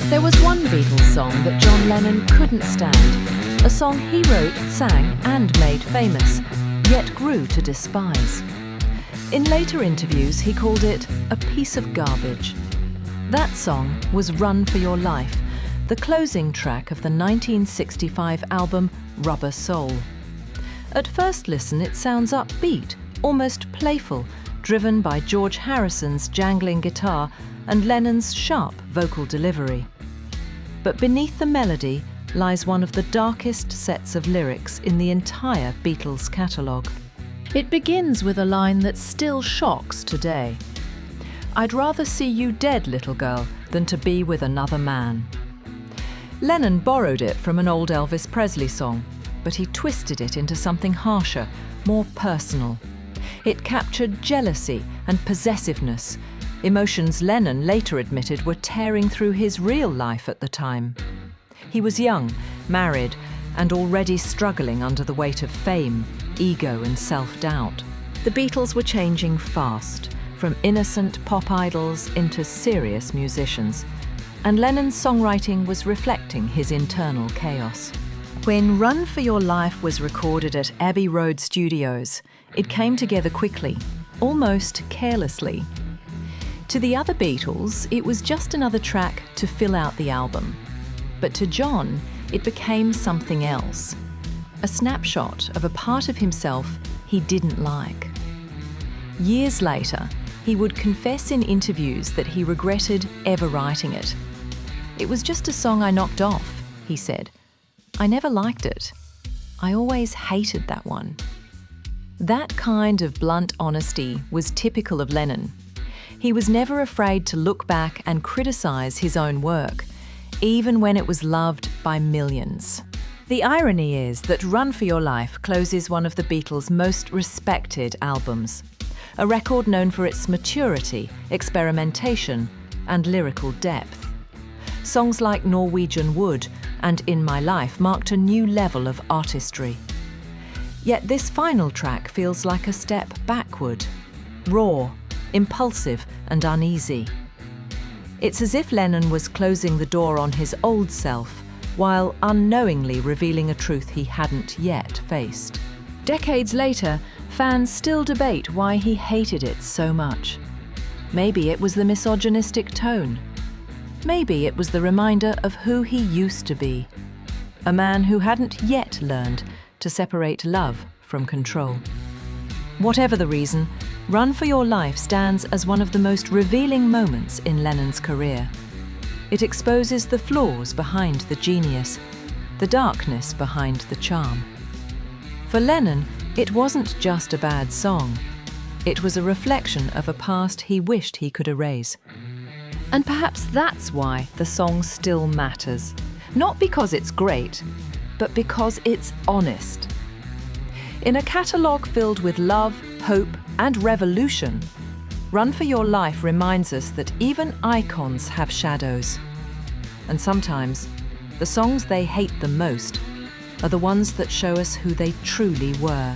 There was one Beatles song that John Lennon couldn't stand, a song he wrote, sang and made famous, yet grew to despise. In later interviews, he called it a piece of garbage. That song was Run for Your Life, the closing track of the 1965 album Rubber Soul. At first listen, it sounds upbeat, almost playful, driven by George Harrison's jangling guitar and Lennon's sharp vocal delivery. But beneath the melody lies one of the darkest sets of lyrics in the entire Beatles catalogue. It begins with a line that still shocks today. "I'd rather see you dead, little girl, than to be with another man." Lennon borrowed it from an old Elvis Presley song, but he twisted it into something harsher, more personal. It captured jealousy and possessiveness, emotions Lennon later admitted were tearing through his real life at the time. He was young, married, and already struggling under the weight of fame, ego and self-doubt. The Beatles were changing fast, from innocent pop idols into serious musicians, and Lennon's songwriting was reflecting his internal chaos. When Run for Your Life was recorded at Abbey Road Studios, it came together quickly, almost carelessly. To the other Beatles, it was just another track to fill out the album. But to John, it became something else. A snapshot of a part of himself he didn't like. Years later, he would confess in interviews that he regretted ever writing it. "It was just a song I knocked off," he said. "I never liked it. I always hated that one." That kind of blunt honesty was typical of Lennon. He was never afraid to look back and criticise his own work, even when it was loved by millions. The irony is that Run for Your Life closes one of the Beatles' most respected albums, a record known for its maturity, experimentation, and lyrical depth. Songs like Norwegian Wood and In My Life marked a new level of artistry. Yet this final track feels like a step backward, raw, impulsive and uneasy. It's as if Lennon was closing the door on his old self while unknowingly revealing a truth he hadn't yet faced. Decades later, fans still debate why he hated it so much. Maybe it was the misogynistic tone. Maybe it was the reminder of who he used to be, a man who hadn't yet learned to separate love from control. Whatever the reason, Run for Your Life stands as one of the most revealing moments in Lennon's career. It exposes the flaws behind the genius, the darkness behind the charm. For Lennon, it wasn't just a bad song. It was a reflection of a past he wished he could erase. And perhaps that's why the song still matters. Not because it's great, but because it's honest. In a catalogue filled with love, hope, and revolution, Run for Your Life reminds us that even icons have shadows. And sometimes, the songs they hate the most are the ones that show us who they truly were.